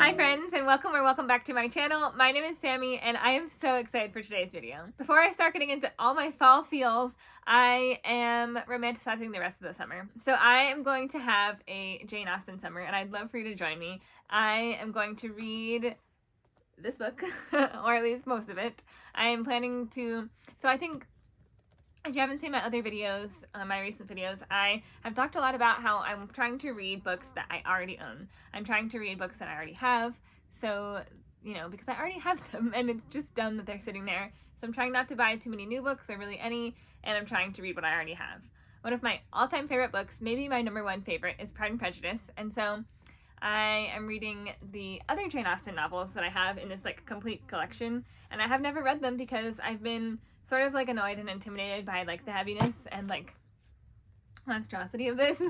Hi friends, and welcome back to my channel. My name is Sammy and I am so excited for today's video. Before I start getting into all my fall feels, I am romanticizing the rest of the summer. So I am going to have a Jane Austen summer and I'd love for you to join me. I am going to read this book, or at least most of it. I am planning to, so I think if you haven't seen my other videos, my recent videos, I have talked a lot about how I'm trying to read books that I already own. I'm trying to read books that I already have, so, you know, because I already have them and it's just dumb that they're sitting there. So I'm trying not to buy too many new books, or really any, and I'm trying to read what I already have. One of my all-time favorite books, maybe my #1 favorite, is Pride and Prejudice, and so I am reading the other Jane Austen novels that I have in this like complete collection, and I have never read them because I've been sort of like annoyed and intimidated by like the heaviness and like monstrosity of this.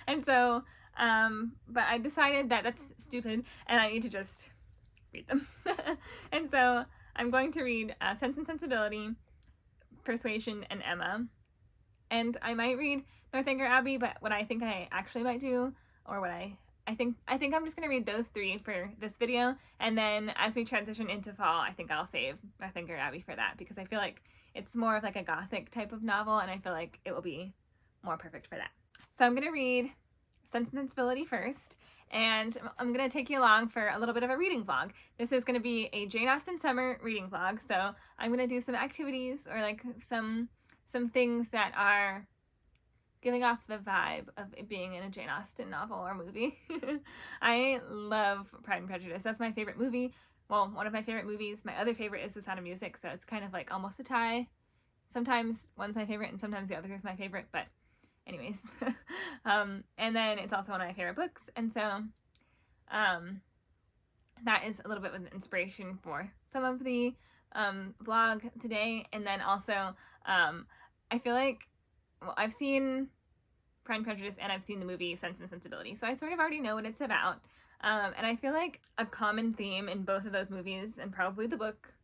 And so but I decided that that's stupid and I need to just read them. And so I'm going to read Sense and Sensibility, Persuasion, and Emma, and I might read Northanger Abbey, but what I think I actually might do, or what I think I'm just going to read those three for this video, and then as we transition into fall, I think I'll save Northanger Abbey for that, because I feel like it's more of like a gothic type of novel, and I feel like it will be more perfect for that. So I'm going to read Sense and Sensibility first, and I'm going to take you along for a little bit of a reading vlog. This is going to be a Jane Austen summer reading vlog, so I'm going to do some activities, or like some things that are giving off the vibe of it being in a Jane Austen novel or movie. I love Pride and Prejudice. That's my favorite movie. Well, one of my favorite movies. My other favorite is The Sound of Music, so it's kind of like almost a tie. Sometimes one's my favorite and sometimes the other is my favorite, but anyways. And then it's also one of my favorite books, and so that is a little bit of an inspiration for some of the vlog today. And then also I feel like, well, I've seen Pride and Prejudice and I've seen the movie Sense and Sensibility, so I sort of already know what it's about. And I feel like a common theme in both of those movies, and probably the book,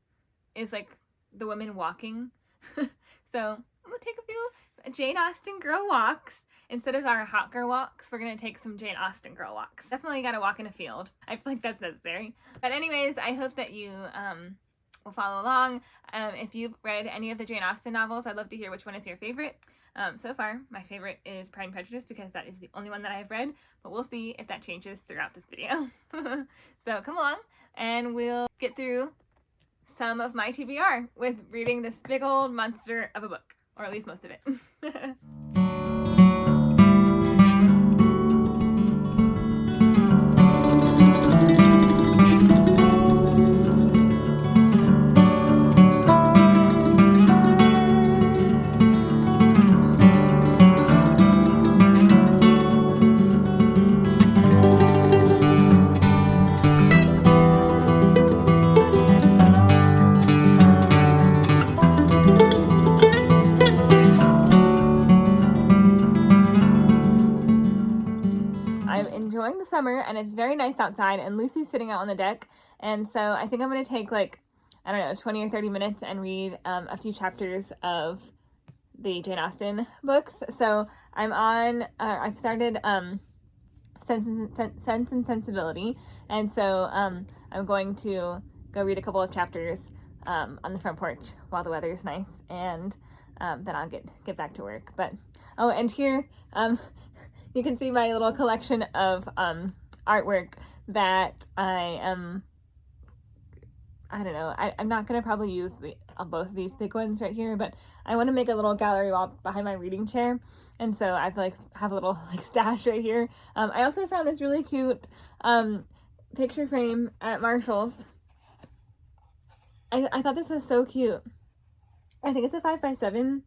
is like the women walking. So I'm gonna take a few Jane Austen girl walks. Instead of our hot girl walks, we're gonna take some Jane Austen girl walks. Definitely gotta walk in a field. I feel like that's necessary. But anyways, I hope that you will follow along. If you've read any of the Jane Austen novels, I'd love to hear which one is your favorite. So far, my favorite is Pride and Prejudice because that is the only one that I've read, but we'll see if that changes throughout this video. So come along and we'll get through some of my TBR with reading this big old monster of a book, or at least most of it. Enjoying the summer, and it's very nice outside, and Lucy's sitting out on the deck, and so I think I'm going to take like, I don't know, 20 or 30 minutes and read a few chapters of the Jane Austen books. So I'm on, I've started Sense and Sensibility, and so I'm going to go read a couple of chapters on the front porch while the weather is nice, and then I'll get back to work. But oh, and here you can see my little collection of artwork that I don't know, I'm not gonna probably use both of these big ones right here, but I want to make a little gallery wall behind my reading chair, and so I feel like have a little like stash right here. I also found this really cute picture frame at Marshall's. I thought this was so cute. I think it's a 5x7.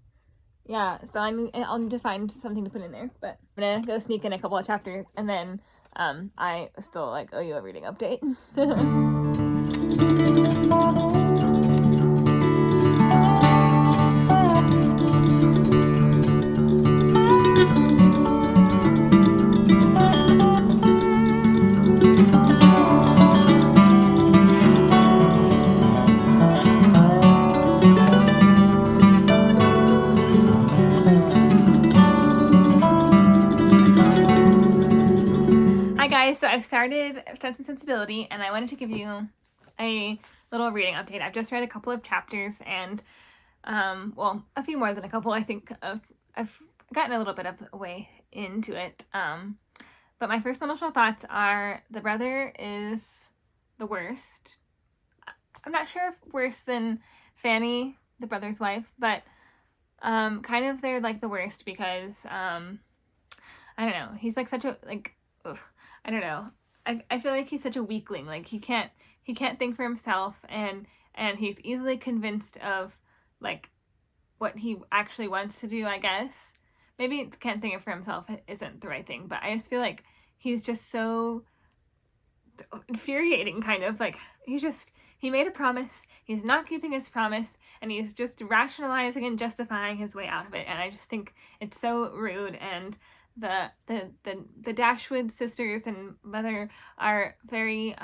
Yeah, so I'll need to find something to put in there, but I'm gonna go sneak in a couple of chapters, and then I still like owe you a reading update. guys, so I've started Sense and Sensibility, and I wanted to give you a little reading update. I've just read a couple of chapters, and well, a few more than a couple, I think. I've gotten a little bit of the way into it. But my first initial thoughts are the brother is the worst. I'm not sure if worse than Fanny, the brother's wife, but kind of they're like the worst because I don't know. He's like such a I don't know. I feel like he's such a weakling. Like he can't think for himself, and he's easily convinced of like what he actually wants to do, I guess. Maybe can't think for himself isn't the right thing, but I just feel like he's just so infuriating, kind of. Like he made a promise, he's not keeping his promise, and he's just rationalizing and justifying his way out of it, and I just think it's so rude. And the Dashwood sisters and mother are very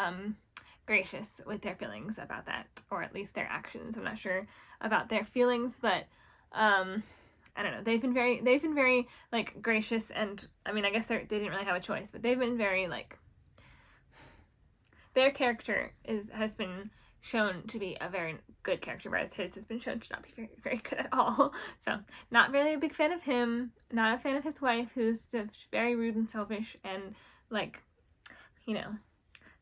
gracious with their feelings about that, or at least their actions. I'm not sure about their feelings, but I don't know. They've been very like gracious, and I mean, I guess they didn't really have a choice, but they've been very like, their character has been shown to be a very good character, whereas his has been shown to not be very, very good at all. So not really a big fan of him, not a fan of his wife, who's just very rude and selfish, and like, you know,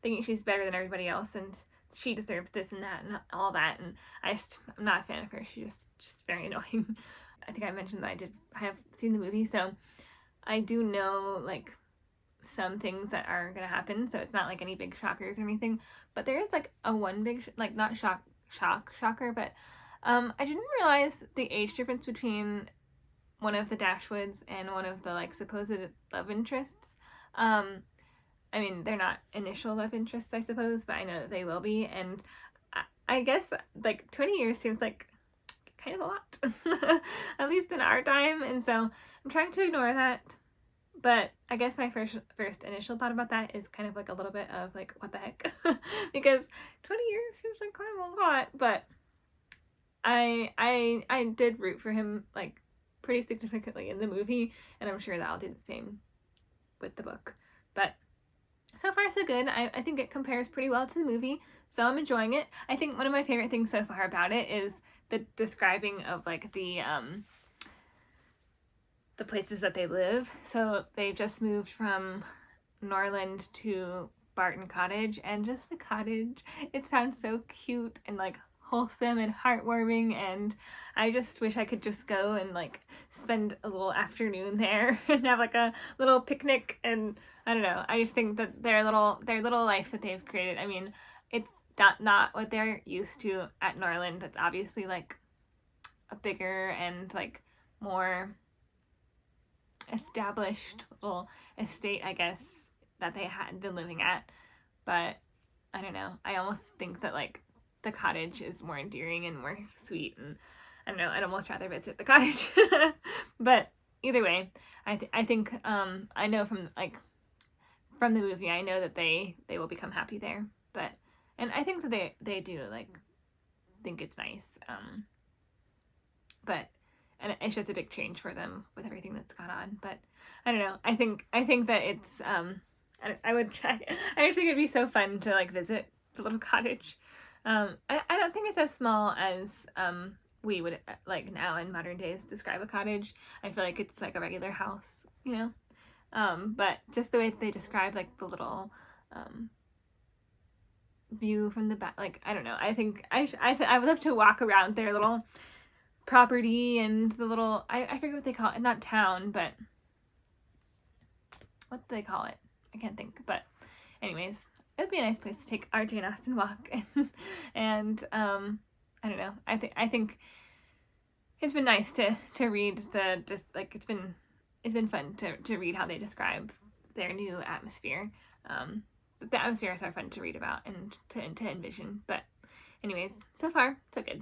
thinking she's better than everybody else, and she deserves this and that and all that, and I'm not a fan of her. She's just very annoying. I think I mentioned that I have seen the movie, so I do know like some things that are gonna happen, so it's not like any big shockers or anything, but there is like one big like not shocker, but I didn't realize the age difference between one of the Dashwoods and one of the like supposed love interests. I mean, they're not initial love interests, I suppose, but I know that they will be, and I guess like 20 years seems like kind of a lot, at least in our time, and so I'm trying to ignore that. But I guess my first initial thought about that is kind of like a little bit of like, what the heck? Because 20 years seems like kind of a lot, but I did root for him like pretty significantly in the movie, and I'm sure that I'll do the same with the book. But so far so good. I think it compares pretty well to the movie, so I'm enjoying it. I think one of my favorite things so far about it is the describing of like the places that they live. So they just moved from Norland to Barton Cottage, and just the cottage, it sounds so cute and like wholesome and heartwarming, and I just wish I could just go and like spend a little afternoon there and have like a little picnic. And I don't know, I just think that their little life that they've created, I mean, it's not what they're used to at Norland. That's obviously like a bigger and like more established little estate, I guess, that they had been living at. But I don't know, I almost think that like the cottage is more endearing and more sweet, and I don't know, I'd almost rather visit the cottage. But either way, I think I know from the movie, I know that they will become happy there. But and I think that they do like think it's nice, but and it's just a big change for them with everything that's gone on. But I don't know, I think that it's I would try. I just think it'd be so fun to like visit the little cottage. I don't think it's as small as we would like now in modern days describe a cottage. I feel like it's like a regular house, you know. But just the way that they describe like the little view from the back, like I don't know. I think I would love to walk around their little property and the little I forget what they call it. Not town, but what do they call it? I can't think. But anyways, it would be a nice place to take our Jane Austen walk. And I don't know. I think it's been nice to read just like it's been fun to read how they describe their new atmosphere. The atmospheres are fun to read about and to envision. But anyways, so far so good.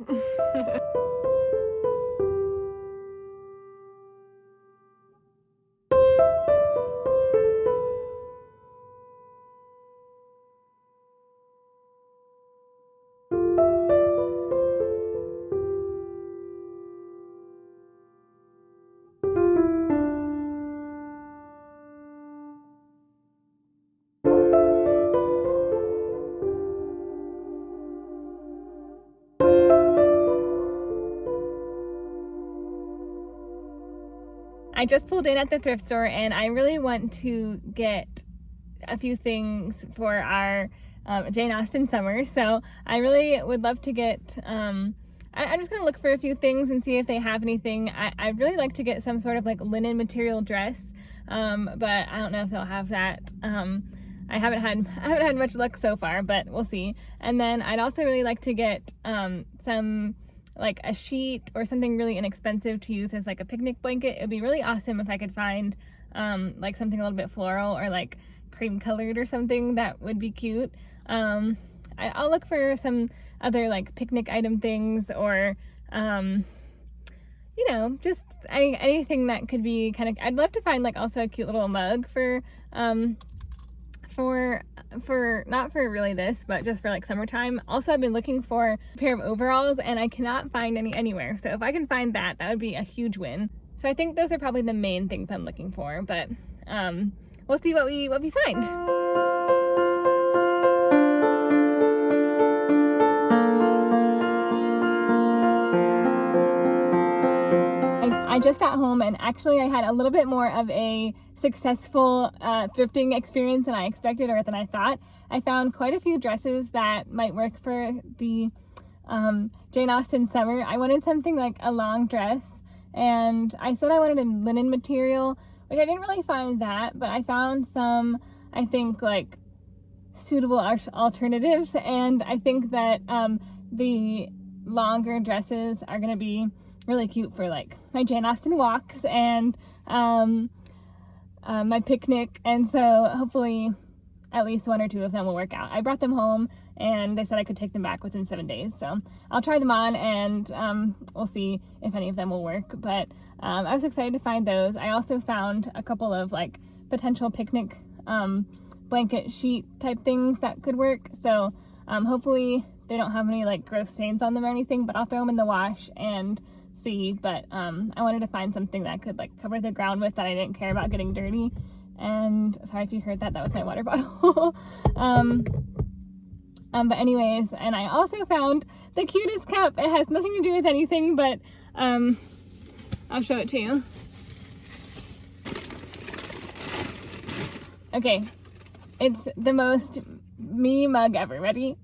I just pulled in at the thrift store and I really want to get a few things for our Jane Austen Summer. So I really would love to get, I'm just going to look for a few things and see if they have anything. I'd really like to get some sort of like linen material dress, but I don't know if they'll have that. I haven't had much luck so far, but we'll see. And then I'd also really like to get some like a sheet or something really inexpensive to use as like a picnic blanket. It'd be really awesome if I could find like something a little bit floral or like cream colored or something that would be cute. I'll look for some other like picnic item things, or you know, just anything that could be kind of, I'd love to find like also a cute little mug for not for really this, but just for like summertime. Also, I've been looking for a pair of overalls and I cannot find any anywhere. So if I can find that, that would be a huge win. So I think those are probably the main things I'm looking for, but we'll see what we find. I just got home and actually I had a little bit more of a successful thrifting experience than I expected or than I thought. I found quite a few dresses that might work for the Jane Austen Summer. I wanted something like a long dress, and I said I wanted a linen material, which I didn't really find that, but I found some, I think, like suitable alternatives, and I think that the longer dresses are going to be really cute for like my Jane Austen walks and my picnic, and so hopefully at least one or two of them will work out. I brought them home and they said I could take them back within 7 days, so I'll try them on and we'll see if any of them will work. But I was excited to find those. I also found a couple of like potential picnic blanket sheet type things that could work, so hopefully they don't have any like gross stains on them or anything, but I'll throw them in the wash and see. But I wanted to find something that I could like cover the ground with, that I didn't care about getting dirty. And sorry if you heard that, that was my water bottle. But anyways, and I also found the cutest cup. It has nothing to do with anything, but I'll show it to you. Okay, it's the most me mug ever. Ready?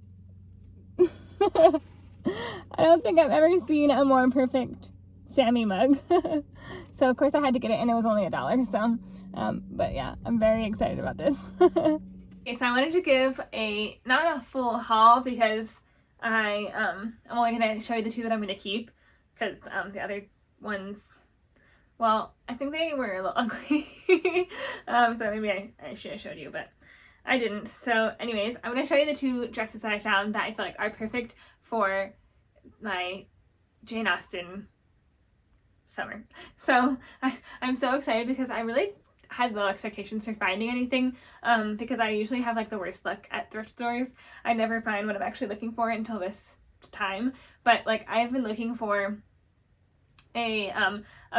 I don't think I've ever seen a more perfect Sammy mug. So of course I had to get it, and it was only $1. So, but yeah, I'm very excited about this. Okay, so I wanted to give not a full haul because I'm only gonna show you the two that I'm gonna keep, because the other ones, well, I think they were a little ugly. So maybe I should have showed you, but I didn't. So anyways, I'm gonna show you the two dresses that I found that I feel like are perfect for my Jane Austen Summer. So I'm so excited because I really had low expectations for finding anything, because I usually have like the worst luck at thrift stores. I never find what I'm actually looking for until this time. But like I've been looking for a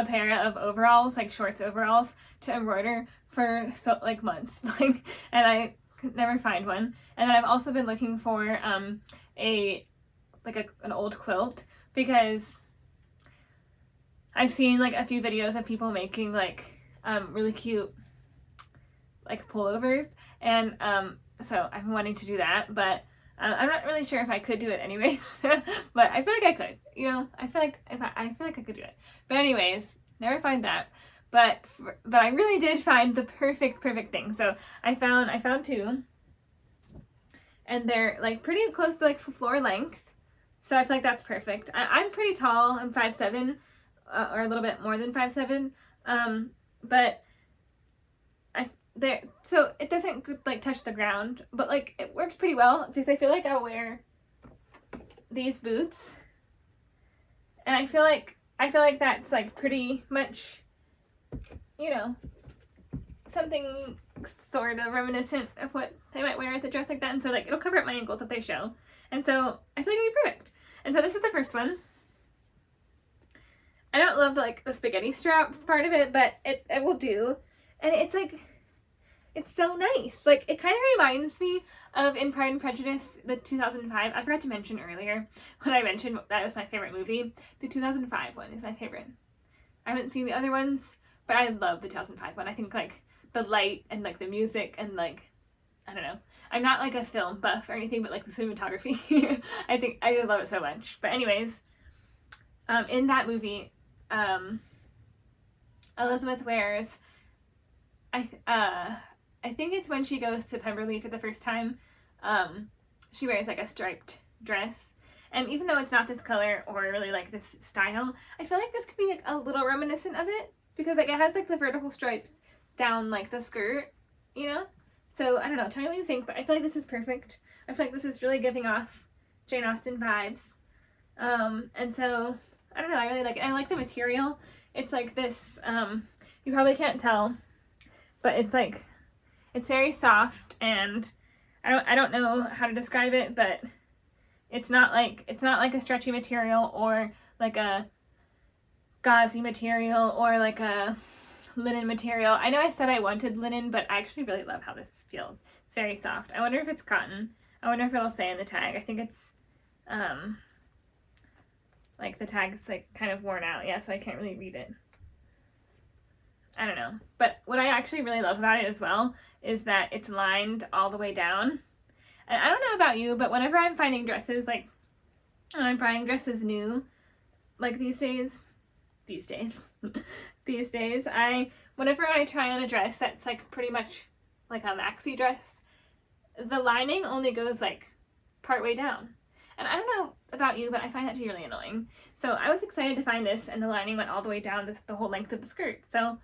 pair of overalls, like shorts overalls, to embroider for like months, like, and I could never find one. And then I've also been looking for an old quilt, because I've seen like a few videos of people making like really cute like pullovers, and so I've been wanting to do that, but I'm not really sure if I could do it anyways. But I feel like I could, you know, I feel like I could do it. But anyways, never find that. But I really did find the perfect thing. So I found two, and they're like pretty close to like floor length. So I feel like that's perfect. I'm pretty tall. I'm 5'7", or a little bit more than 5'7". But so it doesn't like touch the ground, but like it works pretty well, because I feel like I'll wear these boots, and I feel like that's like pretty much, you know, something sort of reminiscent of what I might wear with a dress like that. And so like it'll cover up my ankles if they show, and so I feel like it'll be perfect. And so this is the first one. I don't love the spaghetti straps part of it, but it will do. And it's like, it's so nice. Like, it kind of reminds me of In Pride and Prejudice, the 2005. I forgot to mention earlier when I mentioned that was my favorite movie. The 2005 one is my favorite. I haven't seen the other ones, but I love the 2005 one. I think like the light and like the music and like, I don't know. I'm not like a film buff or anything, but like the cinematography, I think I just love it so much. But anyways, in that movie, Elizabeth wears, I think it's when she goes to Pemberley for the first time, she wears like a striped dress. And even though it's not this color or really like this style, I feel like this could be like a little reminiscent of it, because like it has like the vertical stripes down like the skirt, you know? So I don't know, tell me what you think, but I feel like this is perfect. I feel like this is really giving off Jane Austen vibes. And so, I don't know, I really like it. I like the material. It's like this, you probably can't tell, but it's like, it's very soft, and I don't know how to describe it, but it's not like a stretchy material or like a gauzy material or like a linen material. I know I said I wanted linen, but I actually really love how this feels. It's very soft. I wonder if it's cotton. I wonder if it'll say in the tag. I think it's, like the tag's like kind of worn out. Yeah, so I can't really read it. I don't know. But what I actually really love about it as well is that it's lined all the way down. And I don't know about you, but whenever I'm finding dresses, like, when I'm buying dresses new, like these days, whenever I try on a dress that's like pretty much like a maxi dress, the lining only goes like partway down. And I don't know about you, but I find that to be really annoying. So I was excited to find this, and the lining went all the way down the whole length of the skirt. So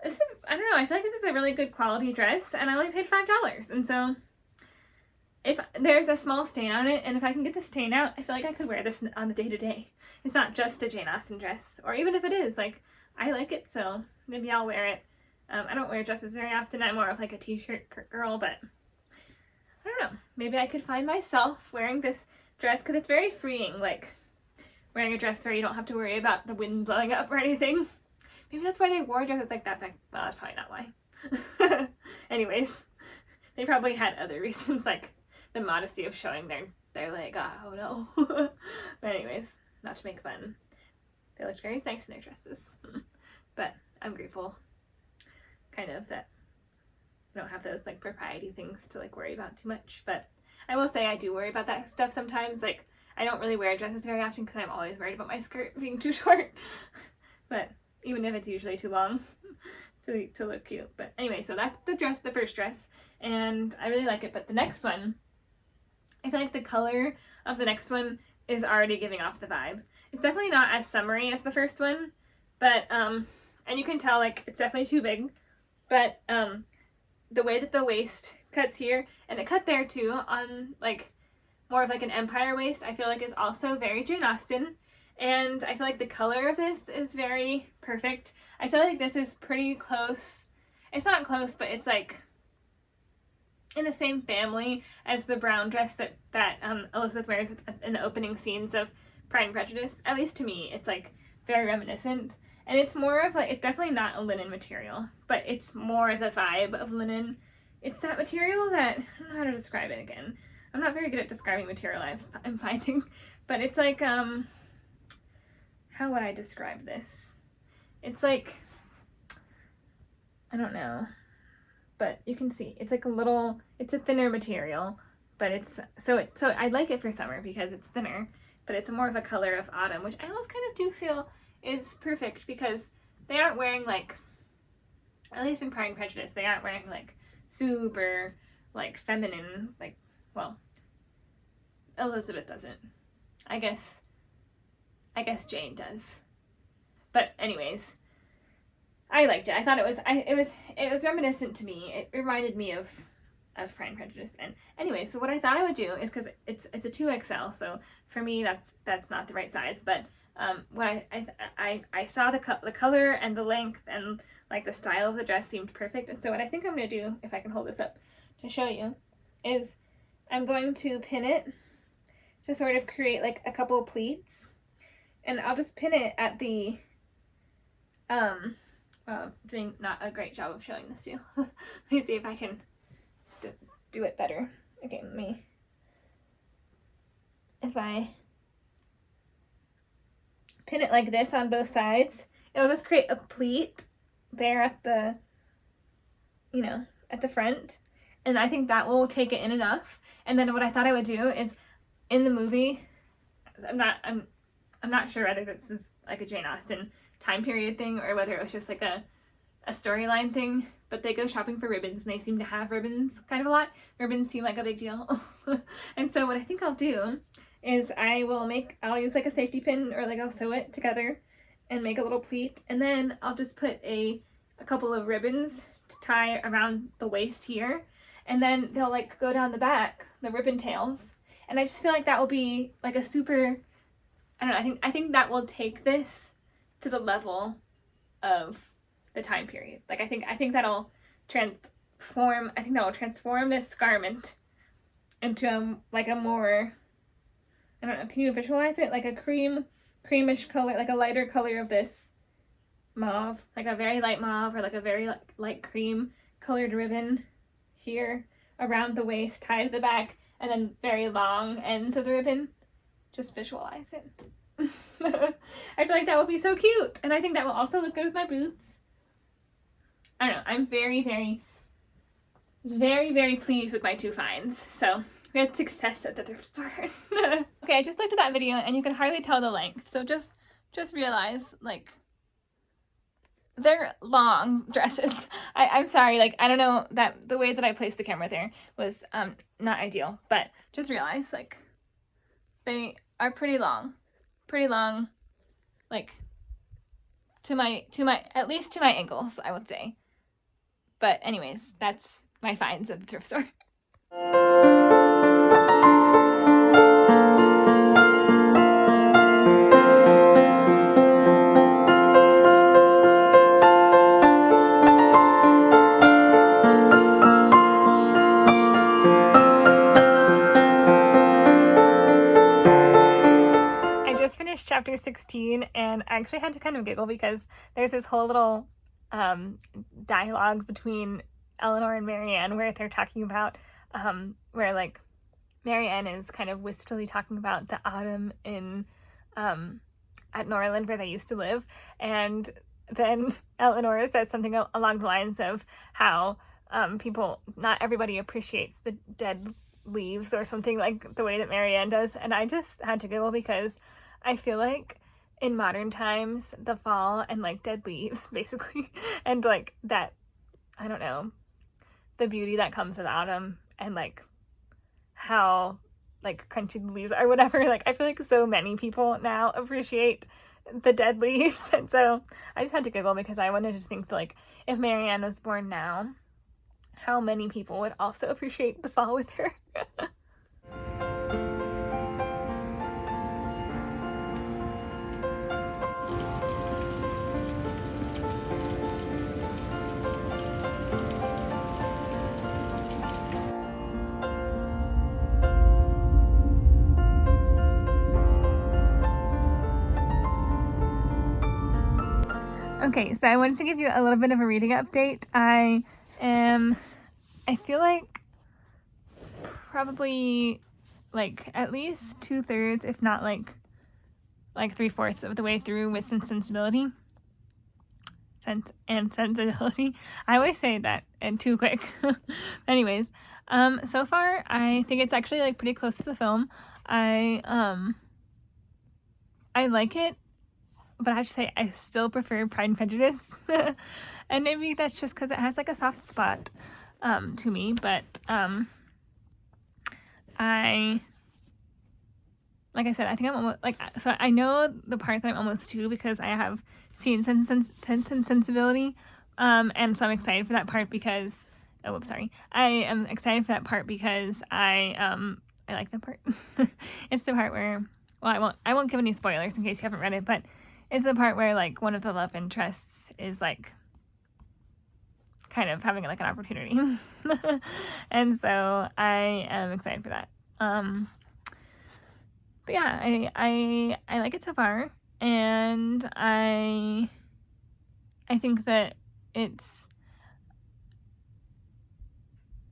this is, I don't know, I feel like this is a really good quality dress, and I only paid $5. And so if there's a small stain on it, and if I can get the stain out, I feel like I could wear this on the day-to-day. It's not just a Jane Austen dress, or even if it is, like, I like it, so maybe I'll wear it. I don't wear dresses very often. I'm more of like a t-shirt girl, but I don't know. Maybe I could find myself wearing this dress, because it's very freeing, like wearing a dress where you don't have to worry about the wind blowing up or anything. Maybe that's why they wore dresses like that back. Well, that's probably not why. Anyways, they probably had other reasons, like the modesty of showing their leg. Oh no. But anyways, not to make fun. They looked very nice in their dresses. But I'm grateful, kind of, that I don't have those like propriety things to like worry about too much. But I will say I do worry about that stuff sometimes. Like, I don't really wear dresses very often because I'm always worried about my skirt being too short. But even if it's usually too long to look cute. But anyway, so that's the dress, the first dress, and I really like it. But the next one, I feel like the color of the next one is already giving off the vibe. It's definitely not as summery as the first one, but and you can tell like it's definitely too big. But the way that the waist cuts here, and it cut there too on like more of like an empire waist, I feel like is also very Jane Austen. And I feel like the color of this is very perfect. I feel like this is pretty close. It's not close, but it's like in the same family as the brown dress that Elizabeth wears in the opening scenes of Pride and Prejudice. At least to me, it's like very reminiscent. And it's more of like, it's definitely not a linen material, but it's more the vibe of linen. It's that material that, I don't know how to describe it again. I'm not very good at describing material I'm finding, but it's like, how would I describe this? It's like, I don't know, but you can see, it's like a little, it's a thinner material, but it's, so I like it for summer because it's thinner, but it's more of a color of autumn, which I almost kind of do feel is perfect because they aren't wearing like, at least in Pride and Prejudice, they aren't wearing like super like feminine, like, well, Elizabeth doesn't. I guess Jane does. But anyways, I liked it. I thought it was reminiscent to me. It reminded me of Pride and Prejudice. And anyway, so what I thought I would do is, because it's a 2XL, so for me that's not the right size, but when I saw the color and the length and like the style of the dress seemed perfect. And so what I think I'm going to do, if I can hold this up to show you, is I'm going to pin it to sort of create like a couple of pleats, and I'll just pin it at the doing not a great job of showing this to you. Let me see if I can do it better. Okay, if I pin it like this on both sides, it'll just create a pleat there at the, you know, at the front, and I think that will take it in enough. And then what I thought I would do is, in the movie, I'm not sure whether this is like a Jane Austen time period thing or whether it was just like a storyline thing, but they go shopping for ribbons and they seem to have ribbons kind of a lot. Ribbons seem like a big deal. And so what I think I'll do is I'll use like a safety pin, or like I'll sew it together and make a little pleat, and then I'll just put a couple of ribbons to tie around the waist here, and then they'll like go down the back, the ribbon tails, and I just feel like that will be like a super, I don't know, I think that will take this to the level of the time period. Like I think that'll transform this garment into like a more, I don't know, can you visualize it? Like a creamish color, like a lighter color of this mauve, like a very light mauve, or like a very light cream colored ribbon here around the waist, tied to the back, and then very long ends of the ribbon. Just visualize it. I feel like that would be so cute, and I think that will also look good with my boots. I don't know, I'm very, very, very, very pleased with my two finds. So we had success at the thrift store. Okay, I just looked at that video and you can hardly tell the length. So just realize, like, they're long dresses. I'm sorry, like, I don't know, that the way that I placed the camera there was not ideal, but just realize, like, they are pretty long, like to my at least to my ankles, I would say. But anyways, that's my finds at the thrift store. Chapter 16, and I actually had to kind of giggle because there's this whole little dialogue between Eleanor and Marianne where they're talking about where like Marianne is kind of wistfully talking about the autumn in at Norland where they used to live, and then Eleanor says something along the lines of how not everybody appreciates the dead leaves or something like the way that Marianne does, and I just had to giggle because I feel like in modern times, the fall and like dead leaves, basically, and like that, I don't know, the beauty that comes with autumn and like how like crunchy the leaves are, whatever. Like I feel like so many people now appreciate the dead leaves, and so I just had to giggle because I wanted to think that, like, if Marianne was born now, how many people would also appreciate the fall with her. Okay, so I wanted to give you a little bit of a reading update. I feel like probably like at least 2/3, if not like 3/4 of the way through with sensibility. Sensibility. I always say that and too quick. Anyways, so far I think it's actually like pretty close to the film. I like it. But I have to say, I still prefer Pride and Prejudice. And maybe that's just because it has like a soft spot to me. But like I said, I think I'm almost like, so I know the part that I'm almost to because I have seen Sense and Sensibility. And so I'm excited for that part because, I am excited for that part because I like the part. It's the part where, well, I won't give any spoilers in case you haven't read it, but it's the part where like one of the love interests is like kind of having like an opportunity. And so I am excited for that. But yeah, I like it so far, and I think that it's,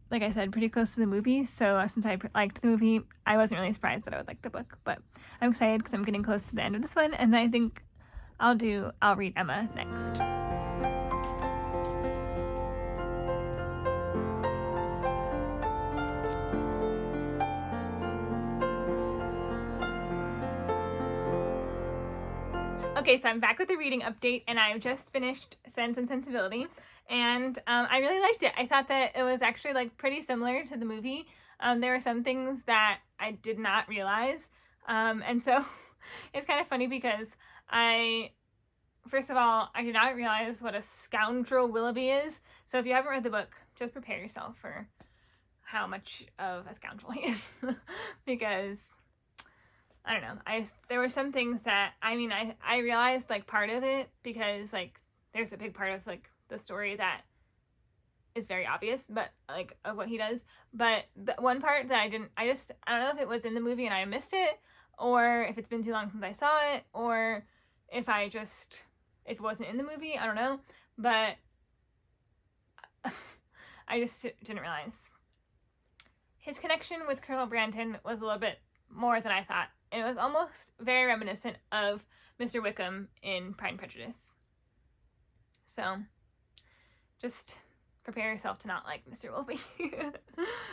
like I said, pretty close to the movie. So since I liked the movie, I wasn't really surprised that I would like the book, but I'm excited because I'm getting close to the end of this one, and I think I'll read Emma next. Okay, so I'm back with the reading update, and I've just finished Sense and Sensibility, and I really liked it. I thought that it was actually like pretty similar to the movie. There were some things that I did not realize, and so it's kind of funny because first of all, I did not realize what a scoundrel Willoughby is. So if you haven't read the book, just prepare yourself for how much of a scoundrel he is, because I don't know. There were some things that, I mean, I realized like part of it because like there's a big part of like the story that is very obvious, but like of what he does. But the one part that I don't know if it was in the movie and I missed it, or if it's been too long since I saw it, or if it wasn't in the movie, I don't know. But I just didn't realize. His connection with Colonel Brandon was a little bit more than I thought. And it was almost very reminiscent of Mr. Wickham in Pride and Prejudice. So, just prepare yourself to not like Mr. Willoughby.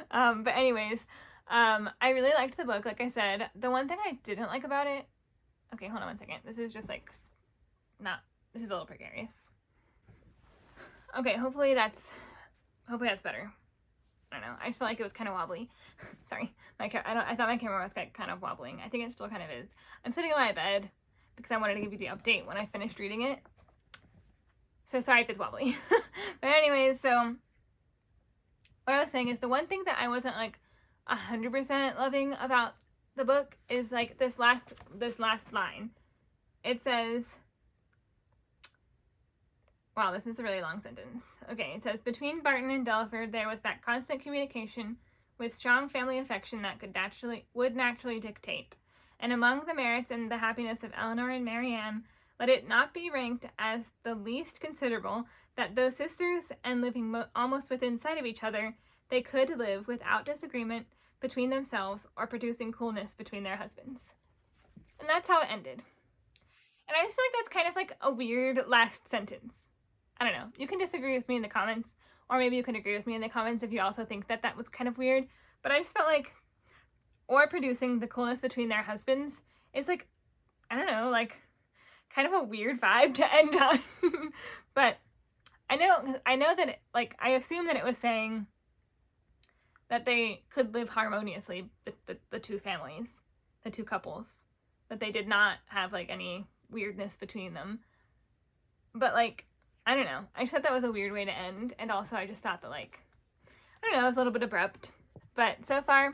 But anyways, I really liked the book, like I said. The one thing I didn't like about it... Okay, hold on one second. This is just like... This is a little precarious. Okay, hopefully that's better. I don't know. I just felt like it was kind of wobbly. Sorry. I thought my camera was kind of wobbling. I think it still kind of is. I'm sitting on my bed because I wanted to give you the update when I finished reading it. So sorry if it's wobbly. But anyways, so what I was saying is the one thing that I wasn't like 100% loving about the book is like this last line. It says, wow, this is a really long sentence. Okay, it says, between Barton and Delaford, there was that constant communication with strong family affection that would naturally dictate. And among the merits and the happiness of Eleanor and Marianne, let it not be ranked as the least considerable that though sisters and living almost within sight of each other, they could live without disagreement between themselves or producing coolness between their husbands. And that's how it ended. And I just feel like that's kind of like a weird last sentence. I don't know. You can disagree with me in the comments, or maybe you can agree with me in the comments if you also think that that was kind of weird. But I just felt like, or producing the coolness between their husbands is like, I don't know, like kind of a weird vibe to end on. But I know that I assume that it was saying that they could live harmoniously, the two families, the two couples, that they did not have like any weirdness between them. But like, I don't know. I just thought that was a weird way to end. And also I just thought that like, I don't know, it was a little bit abrupt. But so far,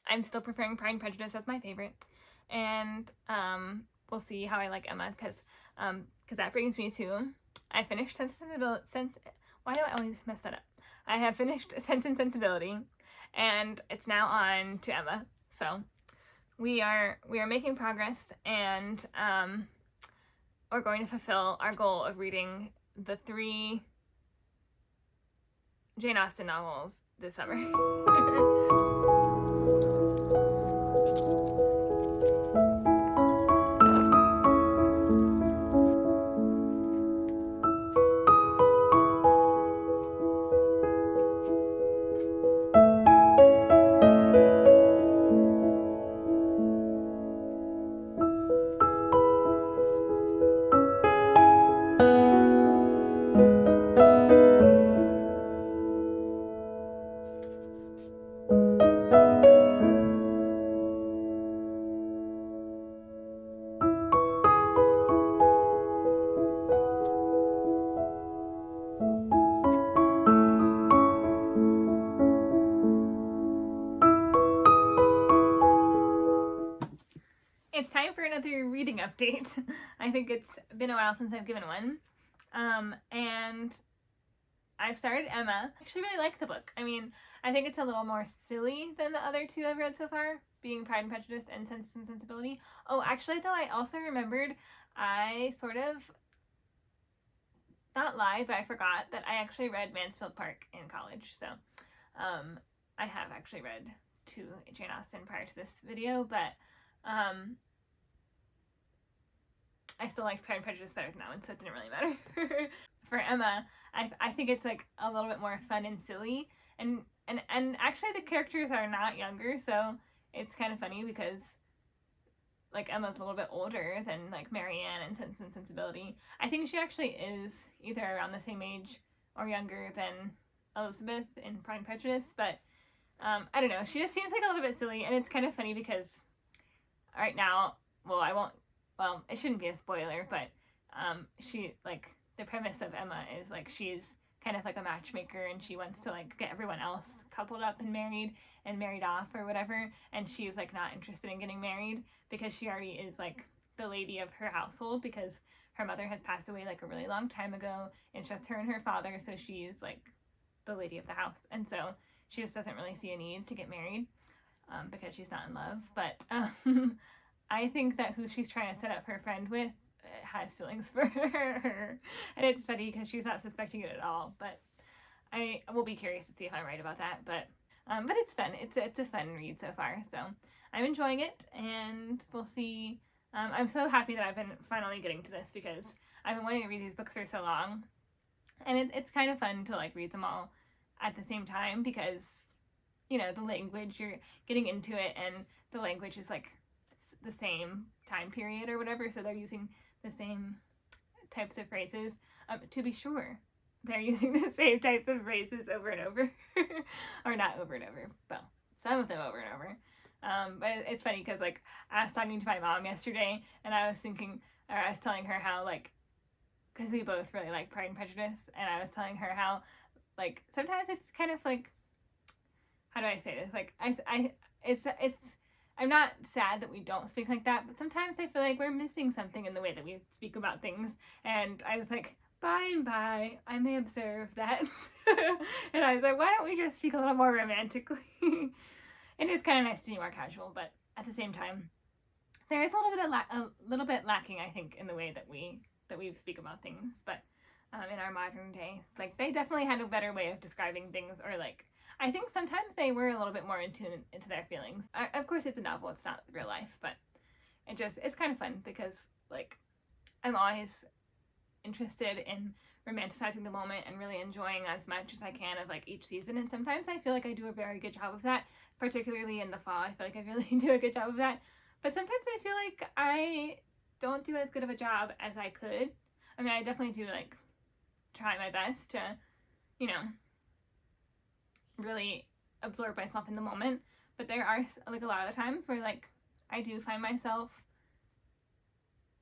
I'm still preferring Pride and Prejudice as my favorite. And we'll see how I like Emma, because that brings me to, I finished why do I always mess that up? I have finished Sense and Sensibility, and it's now on to Emma. So we are making progress, and we're going to fulfill our goal of reading the 3 Jane Austen novels this summer. It's time for another reading update. I think it's been a while since I've given one. And I've started Emma. I actually really like the book. I mean, I think it's a little more silly than the other 2 I've read so far, being Pride and Prejudice and Sense and Sensibility. Oh, actually though, I also remembered I sort of, not lied, but I forgot that I actually read Mansfield Park in college. So I have actually read 2 Jane Austen prior to this video, but I still liked Pride and Prejudice better than that one, so it didn't really matter. For Emma, I think it's like a little bit more fun and silly, and actually the characters are not younger, so it's kind of funny because like Emma's a little bit older than like Marianne in Sense and Sensibility. I think she actually is either around the same age or younger than Elizabeth in Pride and Prejudice, but I don't know. She just seems like a little bit silly, and it's kind of funny because right now, well, it shouldn't be a spoiler, but she, like, the premise of Emma is like she's kind of like a matchmaker, and she wants to like get everyone else coupled up and married off or whatever, and she's like not interested in getting married because she already is like the lady of her household because her mother has passed away like a really long time ago. It's just her and her father, so she's like the lady of the house, and so she just doesn't really see a need to get married because she's not in love. But I think that who she's trying to set up her friend with has feelings for her, and it's funny because she's not suspecting it at all. But I will be curious to see if I'm right about that. But it's fun. It's a fun read so far, so I'm enjoying it, and we'll see. I'm so happy that I've been finally getting to this because I've been wanting to read these books for so long, and it's kind of fun to like read them all at the same time because, you know, the language, you're getting into it, and the language is like the same time period or whatever, so they're using the same types of phrases. To be sure, they're using the same types of phrases over and over. Or not over and over, well, some of them over and over. But it's funny because like I was talking to my mom yesterday, and I was telling her how, like, because we both really like Pride and Prejudice, and I was telling her how like sometimes it's kind of like, how do I say this, like I'm not sad that we don't speak like that, but sometimes I feel like we're missing something in the way that we speak about things. And I was like, by and by, I may observe that. And I was like, why don't we just speak a little more romantically? And it's kind of nice to be more casual, but at the same time, there is a little bit lacking, I think, in the way that we speak about things. But in our modern day, like, they definitely had a better way of describing things, or like, I think sometimes they were a little bit more in tune into their feelings. Of course, it's a novel, it's not real life, but it's kind of fun because, like, I'm always interested in romanticizing the moment and really enjoying as much as I can of, like, each season. And sometimes I feel like I do a very good job of that, particularly in the fall. I feel like I really do a good job of that. But sometimes I feel like I don't do as good of a job as I could. I mean, I definitely do, like, try my best to, you know, really absorb myself in the moment, but there are like a lot of the times where like I do find myself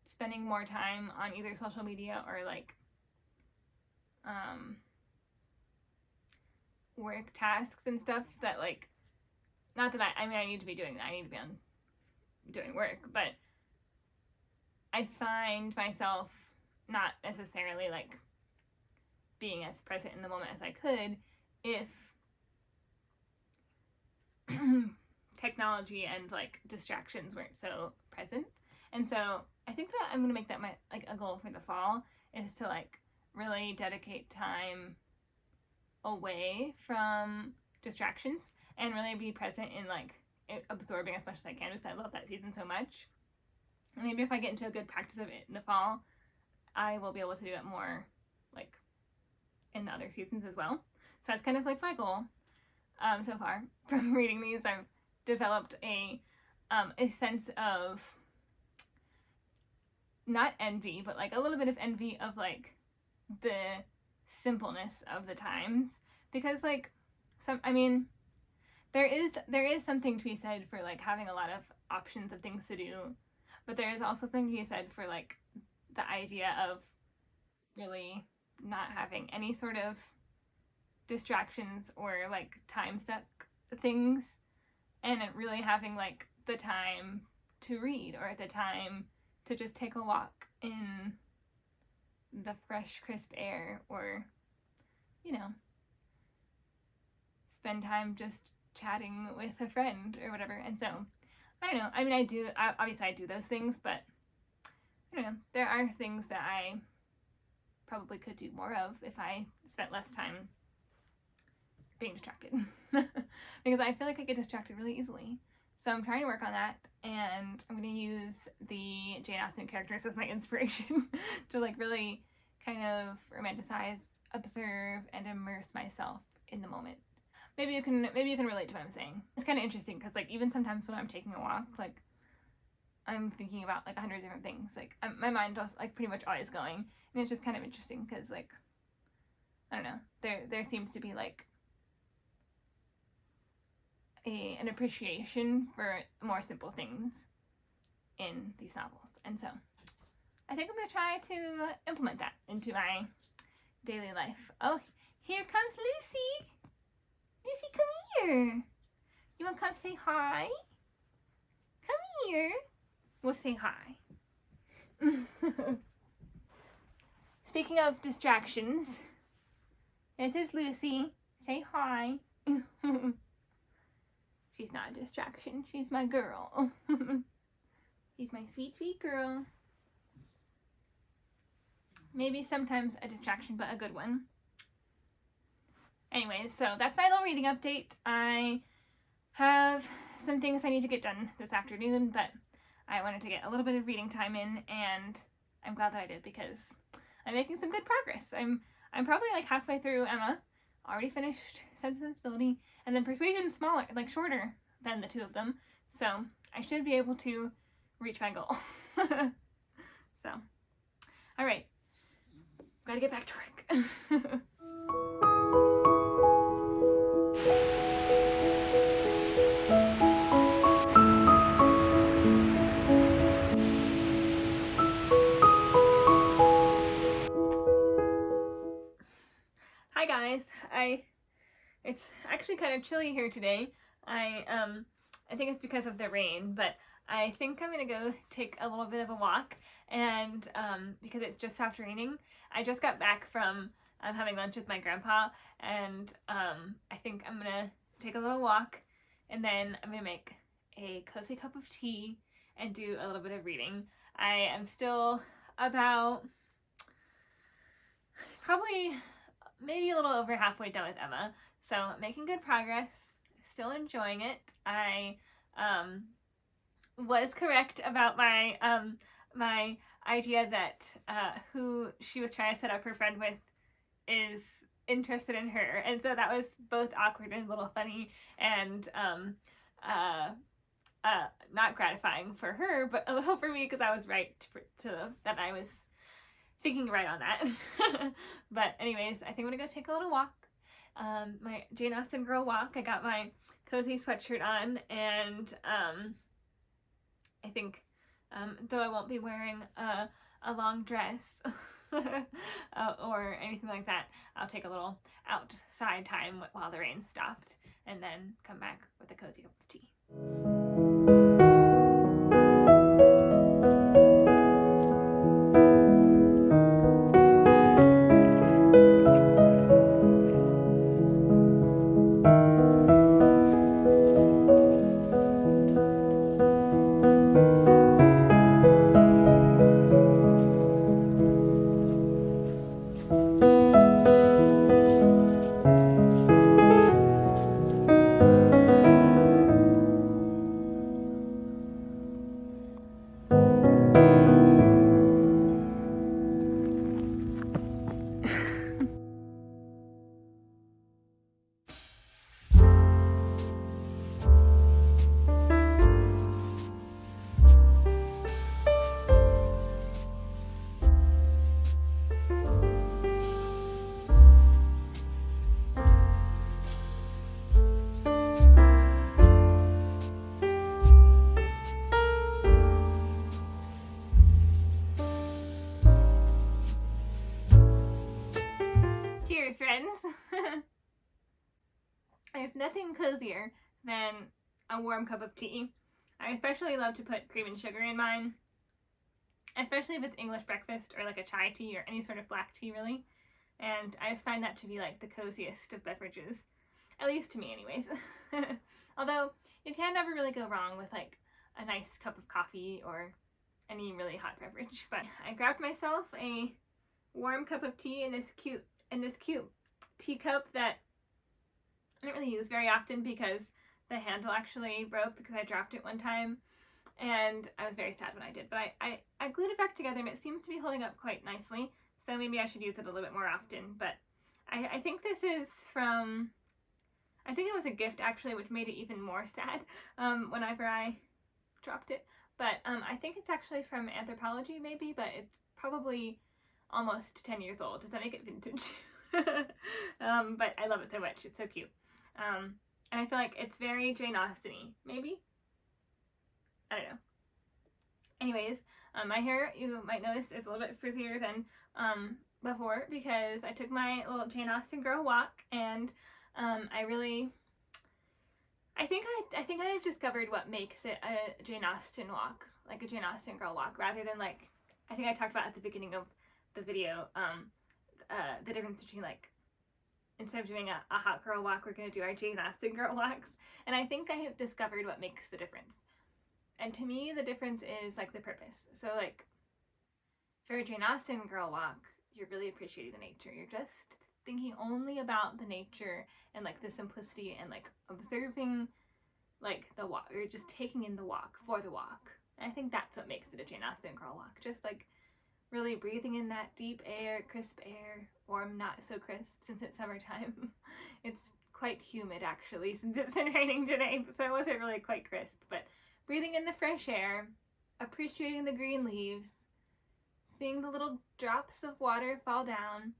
spending more time on either social media or like work tasks and stuff that, like, not that I mean I need to be doing that, I need to be on doing work, but I find myself not necessarily like being as present in the moment as I could if technology and like distractions weren't so present. And so I think that I'm gonna make that my like a goal for the fall, is to like really dedicate time away from distractions and really be present in like absorbing as much as I can, because I love that season so much. And maybe if I get into a good practice of it in the fall, I will be able to do it more like in the other seasons as well. So that's kind of like my goal. So far from reading these, I've developed a sense of not envy, but like a little bit of envy of like the simpleness of the times, because like there is something to be said for like having a lot of options of things to do, but there is also something to be said for like the idea of really not having any sort of distractions or like time stuck things, and really having like the time to read, or the time to just take a walk in the fresh crisp air, or, you know, spend time just chatting with a friend or whatever. And so I don't know, I mean obviously I do those things, but I don't know, there are things that I probably could do more of if I spent less time being distracted. Because I feel like I get distracted really easily. So I'm trying to work on that, and I'm going to use the Jane Austen characters as my inspiration to like really kind of romanticize, observe, and immerse myself in the moment. Maybe you can relate to what I'm saying. It's kind of interesting because like even sometimes when I'm taking a walk, like I'm thinking about like 100 different things. Like my mind was like pretty much always going, and it's just kind of interesting because like I don't know, there seems to be like an appreciation for more simple things in these novels, and so I think I'm gonna try to implement that into my daily life. Oh, here comes Lucy. Lucy, come here. You wanna come say hi? Come here. We'll say hi. Speaking of distractions, this is Lucy. Say hi. She's not a distraction. She's my girl. She's my sweet, sweet girl. Maybe sometimes a distraction, but a good one. Anyways, so that's my little reading update. I have some things I need to get done this afternoon, but I wanted to get a little bit of reading time in, and I'm glad that I did because I'm making some good progress. I'm probably like halfway through Emma, already finished Sense and Sensibility, and then Persuasion's smaller, like shorter than the two of them, so I should be able to reach my goal. So, all right, gotta get back to work. Hi guys, it's actually kind of chilly here today. I think it's because of the rain, but I think I'm gonna go take a little bit of a walk, and because it's just stopped raining. I just got back from having lunch with my grandpa, and I think I'm gonna take a little walk, and then I'm gonna make a cozy cup of tea and do a little bit of reading. I am still about probably maybe a little over halfway done with Emma, so making good progress, still enjoying it. I was correct about my my idea that who she was trying to set up her friend with is interested in her, and so that was both awkward and a little funny, and not gratifying for her, but a little for me because I was right to that I was thinking right on that. But anyways, I think I'm gonna go take a little walk, my Jane Austen girl walk. I got my cozy sweatshirt on, and I think though I won't be wearing a long dress or anything like that, I'll take a little outside time while the rain stopped, and then come back with a cozy cup of tea. Cheers, friends! There's nothing cozier than a warm cup of tea. I especially love to put cream and sugar in mine, especially if it's English breakfast or like a chai tea or any sort of black tea, really. And I just find that to be like the coziest of beverages, at least to me anyways. Although you can never really go wrong with like a nice cup of coffee or any really hot beverage. But I grabbed myself a warm cup of tea in this cute teacup that I don't really use very often because the handle actually broke because I dropped it one time, and I was very sad when I did, but I glued it back together and it seems to be holding up quite nicely, so maybe I should use it a little bit more often. But I think this is from, I think it was a gift actually, which made it even more sad whenever I dropped it. but I think it's actually from Anthropology maybe, but it's probably almost 10 years old. Does that make it vintage? But I love it so much. It's so cute. And I feel like it's very Jane Austen-y, maybe? I don't know. Anyways, my hair, you might notice, is a little bit frizzier than before because I took my little Jane Austen girl walk, and I think I've discovered what makes it a Jane Austen walk, like a Jane Austen girl walk, rather than like, I think I talked about at the beginning of the video, the difference between like, instead of doing a hot girl walk, we're going to do our Jane Austen girl walks. And I think I have discovered what makes the difference. And to me, the difference is like the purpose. So like, for a Jane Austen girl walk, you're really appreciating the nature. You're just thinking only about the nature and like the simplicity and like observing like the walk. You're just taking in the walk for the walk. And I think that's what makes it a Jane Austen girl walk. Just like really breathing in that deep air, crisp air, or not so crisp since it's summertime. It's quite humid actually since it's been raining today, so it wasn't really quite crisp, but breathing in the fresh air, appreciating the green leaves, seeing the little drops of water fall down,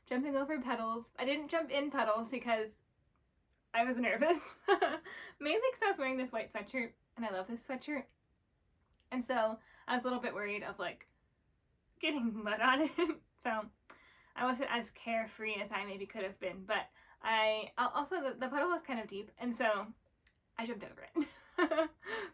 jumping over puddles. I didn't jump in puddles because I was nervous. Mainly because I was wearing this white sweatshirt, and I love this sweatshirt. And so I was a little bit worried of like getting mud on it. So I wasn't as carefree as I maybe could have been, but I also the puddle was kind of deep, and so I jumped over it.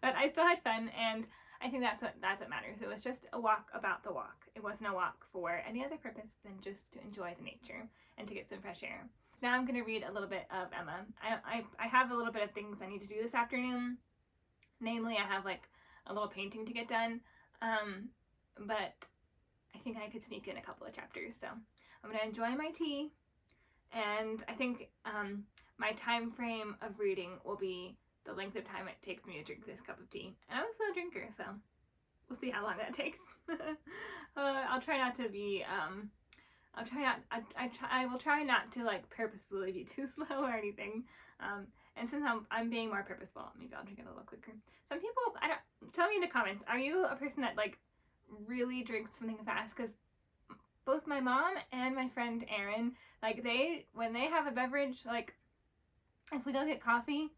But I still had fun, and I think that's what matters. It was just a walk about the walk. It wasn't a walk for any other purpose than just to enjoy the nature and to get some fresh air. Now I'm going to read a little bit of Emma. I have a little bit of things I need to do this afternoon. Namely, I have like a little painting to get done, but I think I could sneak in a couple of chapters. So I'm going to enjoy my tea, and I think my time frame of reading will be the length of time it takes me to drink this cup of tea. And I'm a slow drinker, so we'll see how long that takes. I'll try not to be, I will try not to like purposefully be too slow or anything. And since I'm being more purposeful, maybe I'll drink it a little quicker. Some people, tell me in the comments, are you a person that like really drinks something fast? Because both my mom and my friend Erin, like when they have a beverage, like if we go get coffee,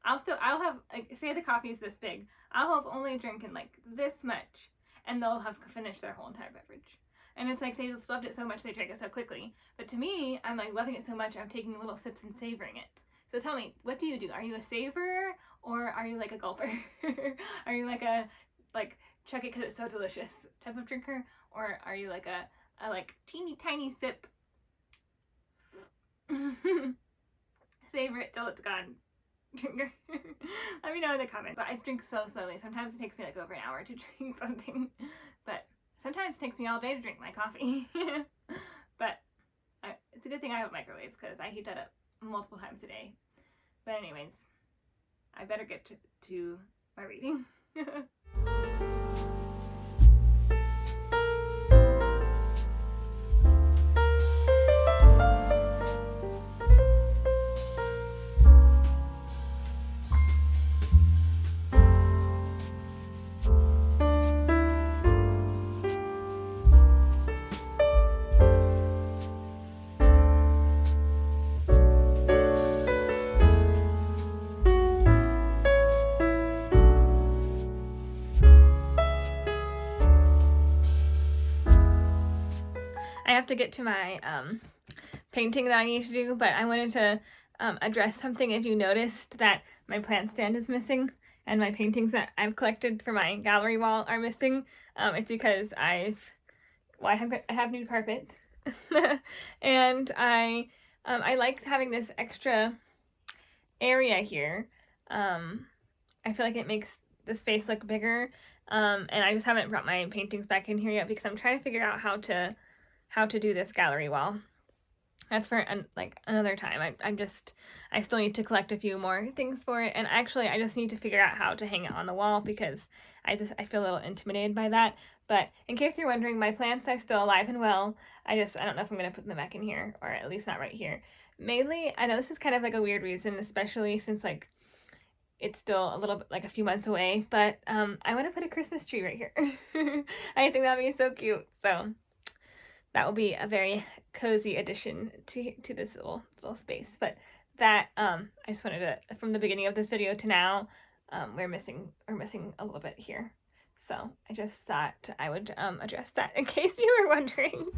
I'll have, like, say the coffee is this big, I'll have only drinking like this much, and they'll have finished their whole entire beverage. And it's like they just loved it so much, they drank it so quickly. But to me, I'm like loving it so much, I'm taking little sips and savoring it. So tell me, what do you do? Are you a savorer, or are you like a gulper? Are you like a, like, chug it because it's so delicious type of drinker? Or are you like a like teeny tiny sip, savor it till it's gone drinker? Let me know in the comments. But I drink so slowly. Sometimes it takes me like over an hour to drink something, but sometimes it takes me all day to drink my coffee. But it's a good thing I have a microwave because I heat that up multiple times a day. But anyways, I better get to my reading. I have to get to my painting that I need to do, but I wanted to address something. If you noticed that my plant stand is missing and my paintings that I've collected for my gallery wall are missing, it's because I have new carpet, and I like having this extra area here. I feel like it makes the space look bigger, and I just haven't brought my paintings back in here yet because I'm trying to figure out how to do this gallery wall. That's for another time. I still need to collect a few more things for it, and actually I just need to figure out how to hang it on the wall because I feel a little intimidated by that. But in case you're wondering, my plants are still alive and well. I don't know if I'm gonna put them back in here, or at least not right here. Mainly, I know this is kind of like a weird reason, especially since like it's still a little bit like a few months away, but I want to put a Christmas tree right here. I think that'd be so cute. So that will be a very cozy addition to this little space. But that I just wanted to, from the beginning of this video to now, we're missing a little bit here. So I just thought I would address that in case you were wondering.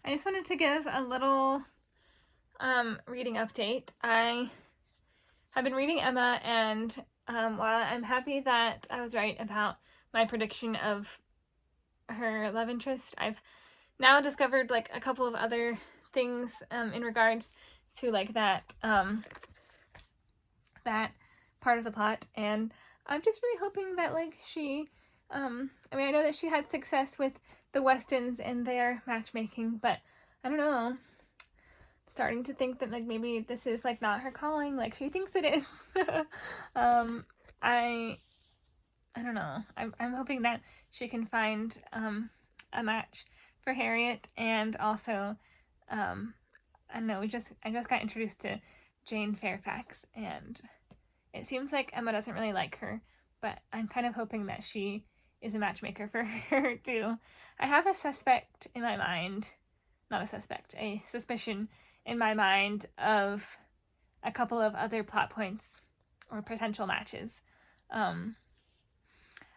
I just wanted to give a little reading update. I have been reading Emma, and while I'm happy that I was right about my prediction of her love interest, I've now discovered like a couple of other things in regards to like that that part of the plot, and I'm just really hoping that like she I mean, I know that she had success with the Westons and their matchmaking, but I don't know, I'm starting to think that like maybe this is like not her calling like she thinks it is. I don't know. I'm hoping that she can find a match for Harriet, and also I don't know, I just got introduced to Jane Fairfax, and it seems like Emma doesn't really like her, but I'm kind of hoping that she is a matchmaker for her too. I have a suspect in my mind, not a suspect, a suspicion in my mind of a couple of other plot points or potential matches. I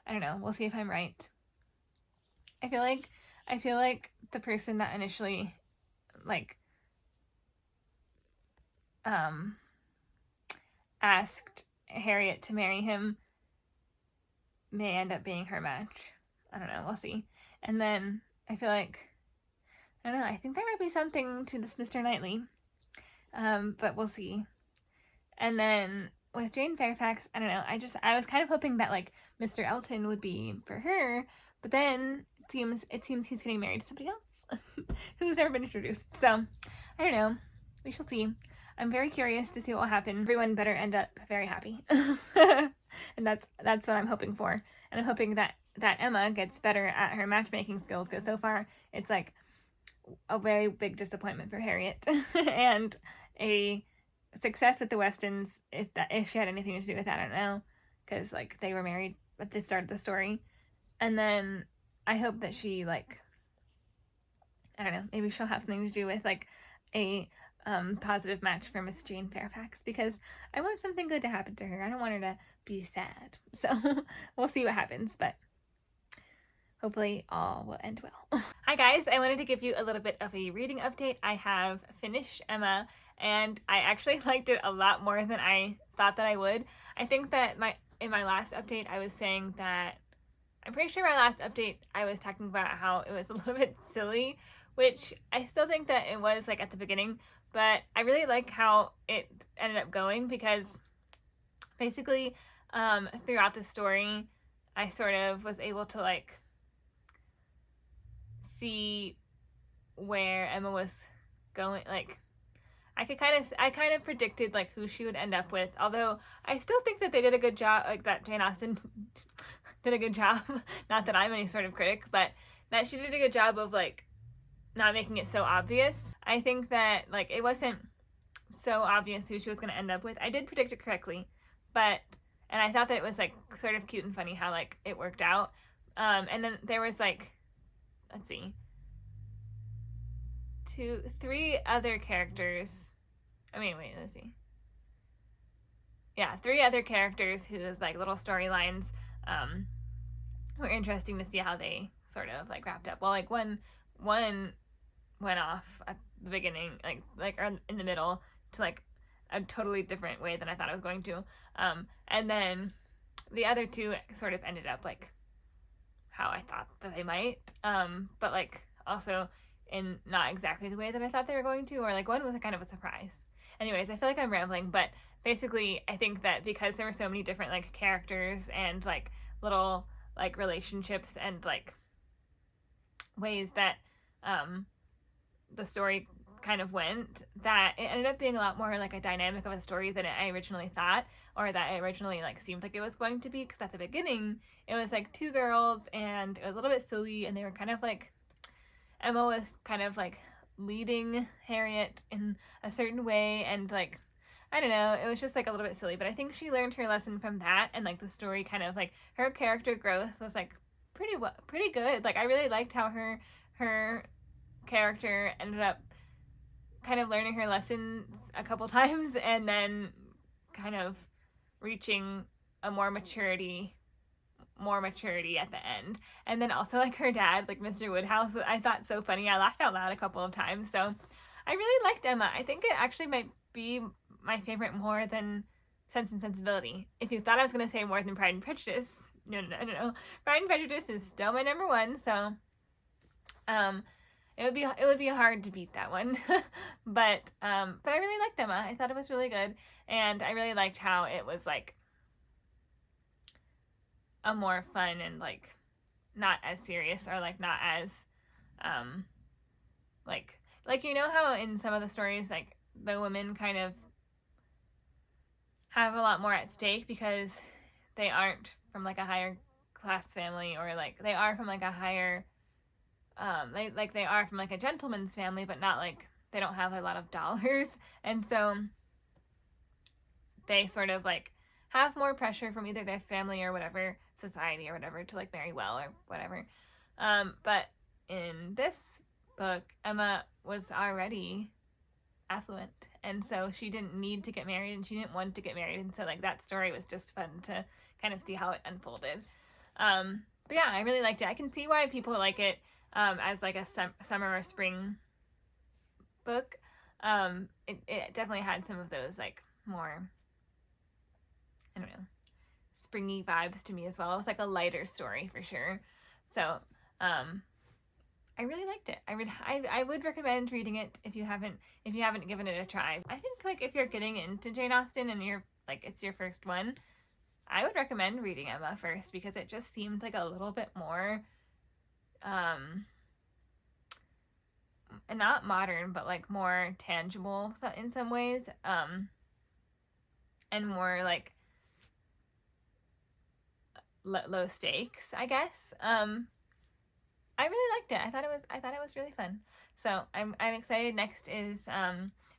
don't know, we'll see if I'm right. I feel like the person that initially like asked Harriet to marry him may end up being her match. I don't know, we'll see. And then I feel like, I don't know, I think there might be something to this Mr. Knightley, but we'll see. And then with Jane Fairfax, I don't know, I was kind of hoping that like Mr. Elton would be for her, but then seems he's getting married to somebody else who's never been introduced. So I don't know. We shall see. I'm very curious to see what will happen. Everyone better end up very happy. And that's what I'm hoping for. And I'm hoping that Emma gets better at her matchmaking skills, because so far it's like a very big disappointment for Harriet and a success with the Westons, if she had anything to do with that, I don't know, because like they were married at the start of the story. And then I hope that she, like, I don't know, maybe she'll have something to do with like a positive match for Miss Jane Fairfax, because I want something good to happen to her. I don't want her to be sad. So we'll see what happens, but hopefully all will end well. Hi guys, I wanted to give you a little bit of a reading update. I have finished Emma, and I actually liked it a lot more than I thought that I would. I think that in my last update I was saying that, I'm pretty sure my last update I was talking about how it was a little bit silly, which I still think that it was like at the beginning, but I really like how it ended up going, because basically throughout the story I sort of was able to like see where Emma was going. Like I kind of predicted like who she would end up with, although I still think that they did a good job, like that Jane Austen did a good job, not that I'm any sort of critic, but that she did a good job of like not making it so obvious. I think that like it wasn't so obvious who she was going to end up with. I did predict it correctly, and I thought that it was like sort of cute and funny how like it worked out. And then there was like, let's see, 3 other characters. Let's see. Yeah, 3 other characters whose like little storylines were interesting to see how they sort of like wrapped up. Well, like one went off at the beginning, like or in the middle, to like a totally different way than I thought it was going to. And then the other 2 sort of ended up like how I thought that they might, but like also in not exactly the way that I thought they were going to, or like one was a kind of a surprise. Anyways, I feel like I'm rambling, but basically I think that because there were so many different like characters and like little like relationships and like ways that the story kind of went, that it ended up being a lot more like a dynamic of a story than I originally thought, or that it originally like seemed like it was going to be, because at the beginning it was like 2 girls and it was a little bit silly, and they were kind of like, Emma was kind of like leading Harriet in a certain way, and like I don't know, it was just like a little bit silly, but I think she learned her lesson from that, and like the story kind of like her character growth was like pretty good. Like I really liked how her character ended up kind of learning her lessons a couple times, and then kind of reaching a more maturity at the end. And then also like her dad, like Mr. Woodhouse, I thought so funny. I laughed out loud a couple of times. So I really liked Emma. I think it actually might be my favorite more than Sense and Sensibility. If you thought I was going to say more than Pride and Prejudice, no. Pride and Prejudice is still my number 1, so it would be hard to beat that one. but I really liked Emma. I thought it was really good, and I really liked how it was like a more fun and like not as serious, or like not as like you know how in some of the stories like the women kind of have a lot more at stake because they aren't from like a higher class family, or like they are from like a higher they are from like a gentleman's family, but not like they don't have a lot of dollars, and so they sort of like have more pressure from either their family or whatever, society or whatever, to like marry well or whatever. But in this book, Emma was already affluent, and so she didn't need to get married, and she didn't want to get married, and so like that story was just fun to kind of see how it unfolded. But yeah, I really liked it. I can see why people like it as like a summer or spring book. It definitely had some of those like more, I don't know, springy vibes to me as well. It was like a lighter story for sure. So I really liked it. I would recommend reading it if you haven't given it a try. I think like if you're getting into Jane Austen and you're like it's your first one, I would recommend reading Emma first, because it just seemed like a little bit more and not modern, but like more tangible in some ways, and more like low stakes, I guess. I really liked it. I thought it was really fun. So I'm excited. Next is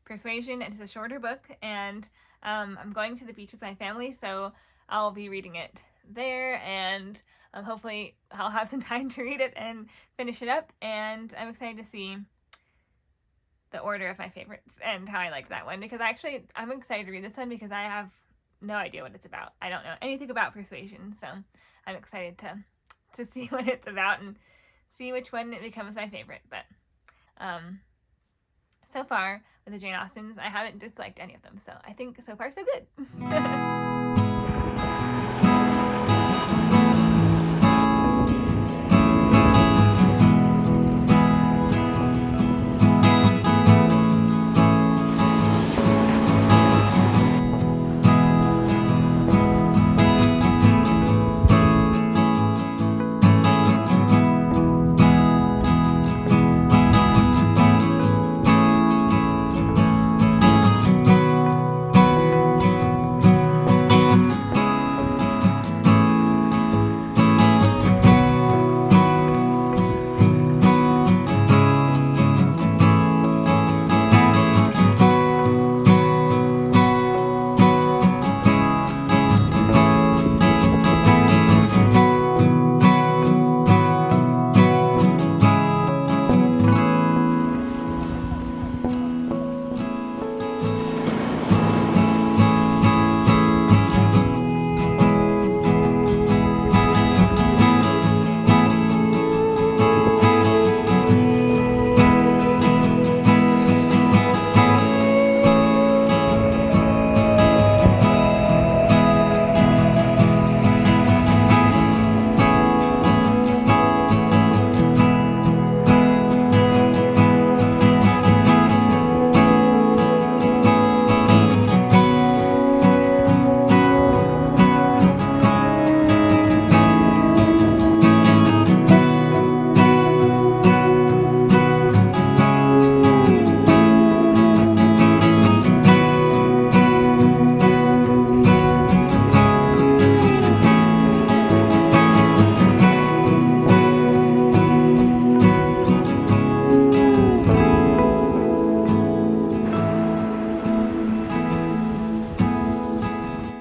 Persuasion. It's a shorter book, and I'm going to the beach with my family, so I'll be reading it there, and hopefully I'll have some time to read it and finish it up. And I'm excited to see the order of my favorites and how I liked that one, because I'm excited to read this one because I have no idea what it's about. I don't know anything about Persuasion, so I'm excited to see what it's about and see which one becomes my favorite. But so far with the Jane Austens, I haven't disliked any of them, so I think so far so good.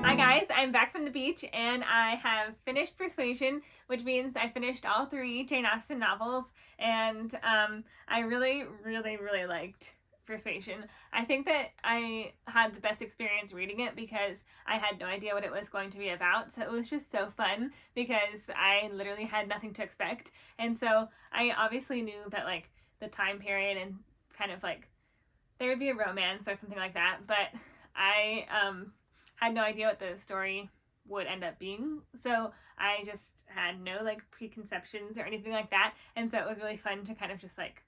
Hi guys, I'm back from the beach and I have finished Persuasion, which means I finished all 3 Jane Austen novels, and I really, really, really liked Persuasion. I think that I had the best experience reading it because I had no idea what it was going to be about, so it was just so fun because I literally had nothing to expect. And so I obviously knew that like the time period and kind of like there would be a romance or something like that, but I had no idea what the story would end up being. So I just had no like preconceptions or anything like that. And so it was really fun to kind of just like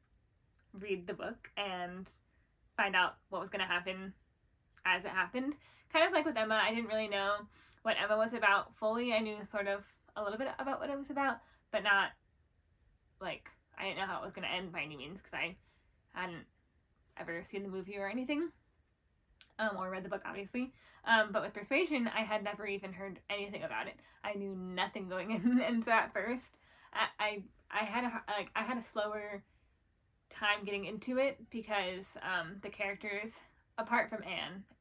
read the book and find out what was going to happen as it happened. Kind of like with Emma, I didn't really know what Emma was about fully. I knew sort of a little bit about what it was about, but not like I didn't know how it was going to end by any means because I hadn't ever seen the movie or anything. Or read the book, obviously. But with Persuasion, I had never even heard anything about it. I knew nothing going in, and so at first, I had a slower time getting into it because the characters, apart from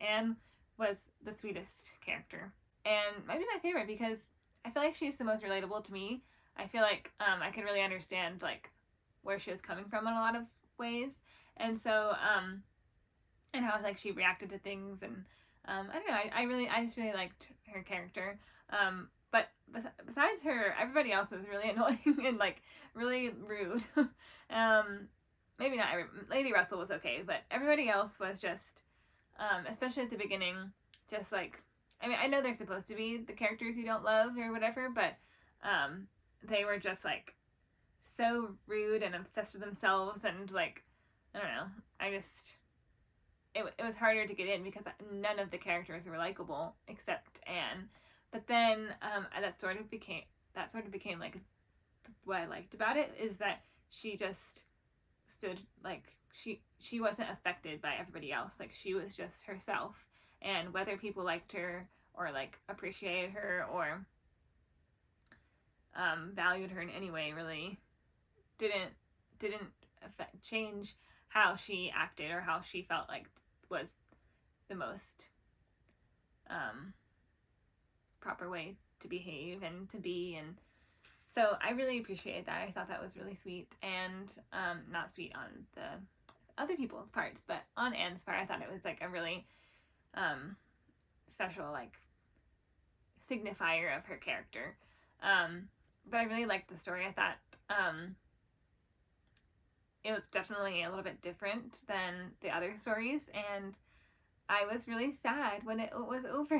Anne was the sweetest character and maybe my favorite because I feel like she's the most relatable to me. I feel like I could really understand like where she was coming from in a lot of ways, and so and how like she reacted to things, and I don't know, I just really liked her character. But besides her, everybody else was really annoying and like really rude. Maybe not Lady Russell was okay, but everybody else was just, especially at the beginning, just like, I mean, I know they're supposed to be the characters you don't love or whatever, but they were just like so rude and obsessed with themselves, and like, I don't know, it was harder to get in because none of the characters were likable except Anne. But then that sort of became like what I liked about it is that she just stood, like, she wasn't affected by everybody else. Like, she was just herself, and whether people liked her or like appreciated her or valued her in any way really didn't change how she acted or how she felt like was the most proper way to behave and to be. And so I really appreciated that. I thought that was really sweet, and not sweet on the other people's parts, but on Anne's part, I thought it was like a really special, like, signifier of her character. But I really liked the story. I thought it was definitely a little bit different than the other stories, and I was really sad when it was over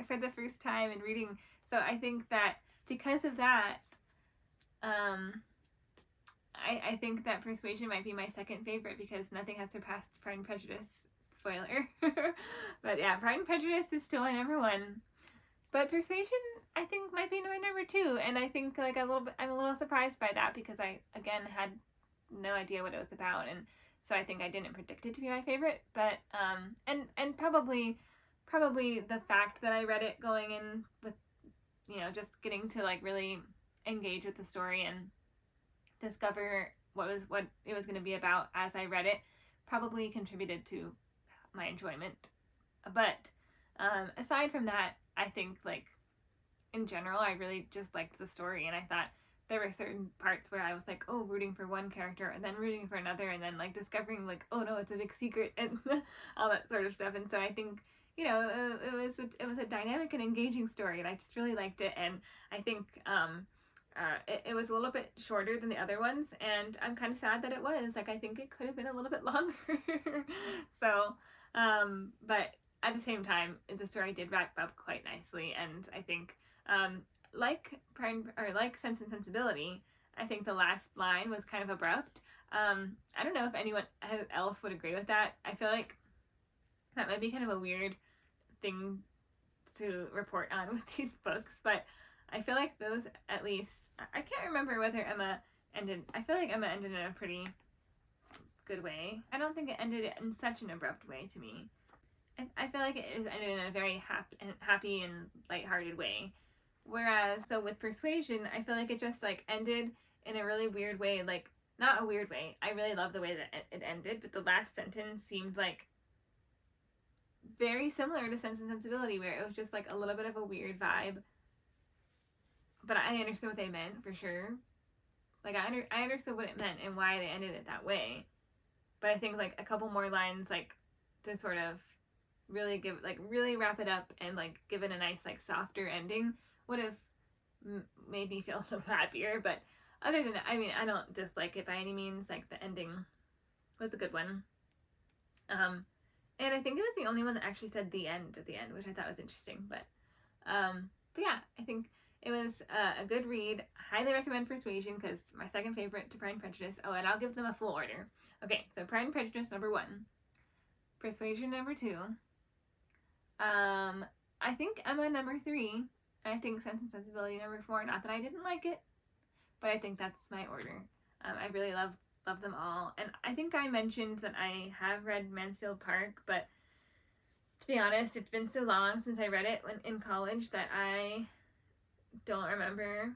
for the first time in reading. So I think that because of that, I think that Persuasion might be my second favorite, because nothing has surpassed Pride and Prejudice. Spoiler. But yeah, Pride and Prejudice is still my number one. But Persuasion, I think, might be my number two. And I think, like, I'm a little surprised by that, because I, again, had no idea what it was about. And so I think I didn't predict it to be my favorite. But, and probably the fact that I read it going in with, you know, just getting to, like, really engage with the story and discover what it was going to be about as I read it probably contributed to my enjoyment. But aside from that, I think, like, in general, I really just liked the story, and I thought there were certain parts where I was like, oh, rooting for one character and then rooting for another, and then, like, discovering, like, oh no, it's a big secret, and all that sort of stuff. And so I think, you know, it was a dynamic and engaging story, and I just really liked it. And I think it was a little bit shorter than the other ones, and I'm kind of sad that it was. Like, I think it could have been a little bit longer. So, but at the same time, the story did wrap up quite nicely, and I think, like Sense and Sensibility, I think the last line was kind of abrupt. I don't know if anyone else would agree with that. I feel like that might be kind of a weird thing to report on with these books, but I feel like those, at least, I can't remember whether Emma ended, I feel like Emma ended in a pretty good way. I don't think it ended in such an abrupt way to me. I feel like it was ended in a very happy and lighthearted way. Whereas, so with Persuasion, I feel like it just, like, ended in a really weird way. Like, not a weird way. I really love the way that it ended, but the last sentence seemed like very similar to Sense and Sensibility, where it was just, like, a little bit of a weird vibe. But I understood what they meant, for sure. Like, I understood what it meant and why they ended it that way. But I think, like, a couple more lines, like, to sort of really really wrap it up and, like, give it a nice, like, softer ending would have made me feel a little happier. But other than that, I mean, I don't dislike it by any means. Like, the ending was a good one. And I think it was the only one that actually said the end at the end, which I thought was interesting. But yeah, I think it was a good read. Highly recommend Persuasion, because my second favorite to Pride and Prejudice. Oh, and I'll give them a full order. Okay, so Pride and Prejudice number 1, Persuasion number 2, I think Emma number 3, I think Sense and Sensibility number 4. Not that I didn't like it, but I think that's my order. I really love them all. And I think I mentioned that I have read Mansfield Park, but to be honest, it's been so long since I read it in college that I don't remember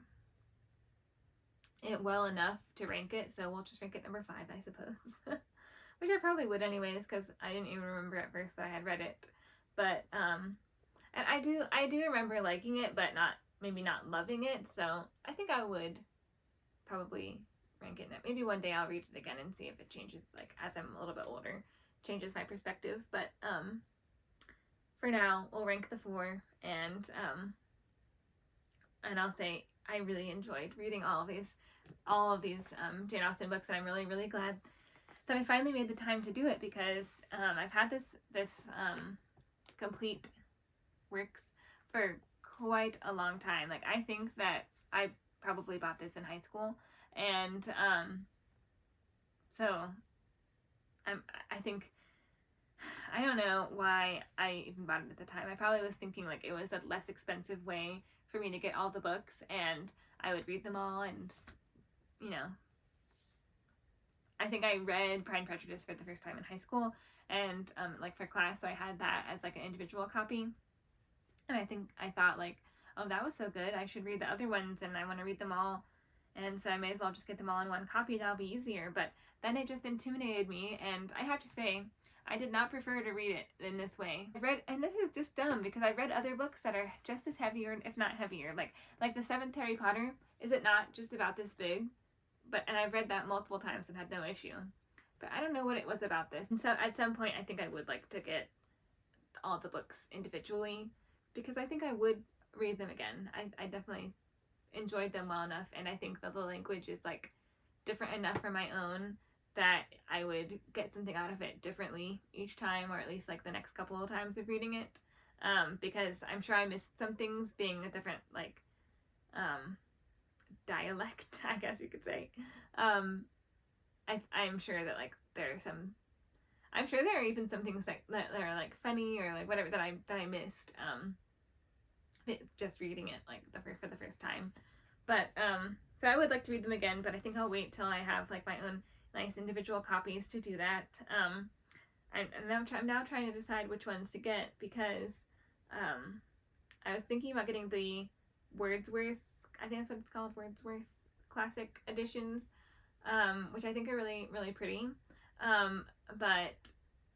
it well enough to rank it, so we'll just rank it number 5, I suppose. Which I probably would anyways, because I didn't even remember at first that I had read it. But and I do remember liking it, but maybe not loving it. So I think I would probably rank it. Maybe one day I'll read it again and see if it changes, like, as I'm a little bit older, changes my perspective. But for now, we'll rank the 4, and I'll say I really enjoyed reading all of these Jane Austen books, and I'm really, really glad that I finally made the time to do it, because I've had this complete works for quite a long time. Like, I think that I probably bought this in high school, and so I think, I don't know why I even bought it at the time. I probably was thinking, like, it was a less expensive way for me to get all the books, and I would read them all. And, you know, I think I read Pride and Prejudice for the first time in high school, and like for class, so I had that as like an individual copy. And I thought like, oh, that was so good, I should read the other ones, and I want to read them all, and so I may as well just get them all in one copy. That'll be easier. But then it just intimidated me, and I have to say, I did not prefer to read it in this way. I read, and this is just dumb because I've read other books that are just as heavy, or if not heavier, like the 7th Harry Potter. Is it not just about this big? And I've read that multiple times and had no issue. But I don't know what it was about this. And so at some point, I think I would like to get all the books individually, because I think I would read them again. I definitely enjoyed them well enough, and I think that the language is like different enough for my own that I would get something out of it differently each time, or at least like the next couple of times of reading it, because I'm sure I missed some things being a different like dialect, I guess you could say. I'm sure that like there are some, I'm sure there are even some things that are like funny or like whatever that I missed just reading it like for the first time. But so I would like to read them again, but I think I'll wait till I have like my own nice individual copies to do that. I'm now trying to decide which ones to get, because I was thinking about getting the Wordsworth, I think that's what it's called, Wordsworth classic editions, which I think are really, really pretty. But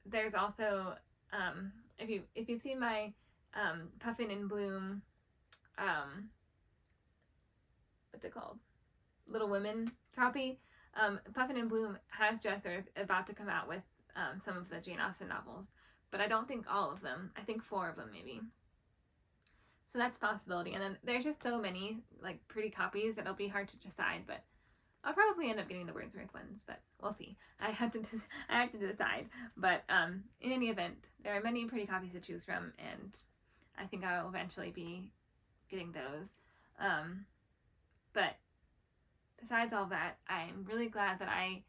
there's also, if you've seen my Puffin and Bloom, what's it called? Little Women copy. Puffin and Bloom has dressers about to come out with some of the Jane Austen novels, but I don't think all of them. I think 4 of them maybe. So that's a possibility. And then there's just so many like pretty copies that it'll be hard to decide, but I'll probably end up getting the Wordsworth ones, but we'll see. I have to decide. But in any event, there are many pretty copies to choose from, and I think I will eventually be getting those. But besides all that, I'm really glad that I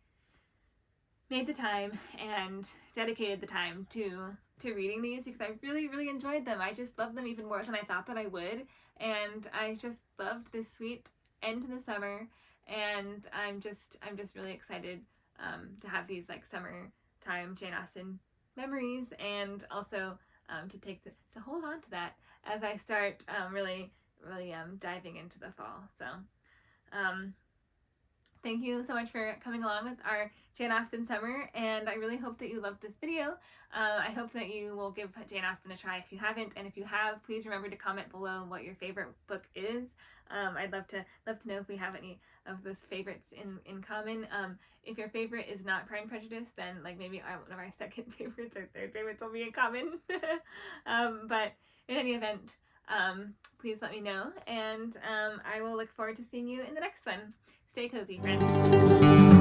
made the time and dedicated the time to reading these, because I really, really enjoyed them. I just loved them even more than I thought that I would, and I just loved this sweet end to the summer, and I'm just really excited to have these like summertime Jane Austen memories, and also to hold on to that as I start really diving into the fall. So thank you so much for coming along with our Jane Austen summer, and I really hope that you loved this video. I hope that you will give Jane Austen a try if you haven't, and if you have, please remember to comment below what your favorite book is. I'd love to know if we have any of those favorites in common. If your favorite is not Pride and Prejudice, then like maybe one of our second favorites or third favorites will be in common. But in any event, please let me know, and I will look forward to seeing you in the next one. Stay cozy, friends.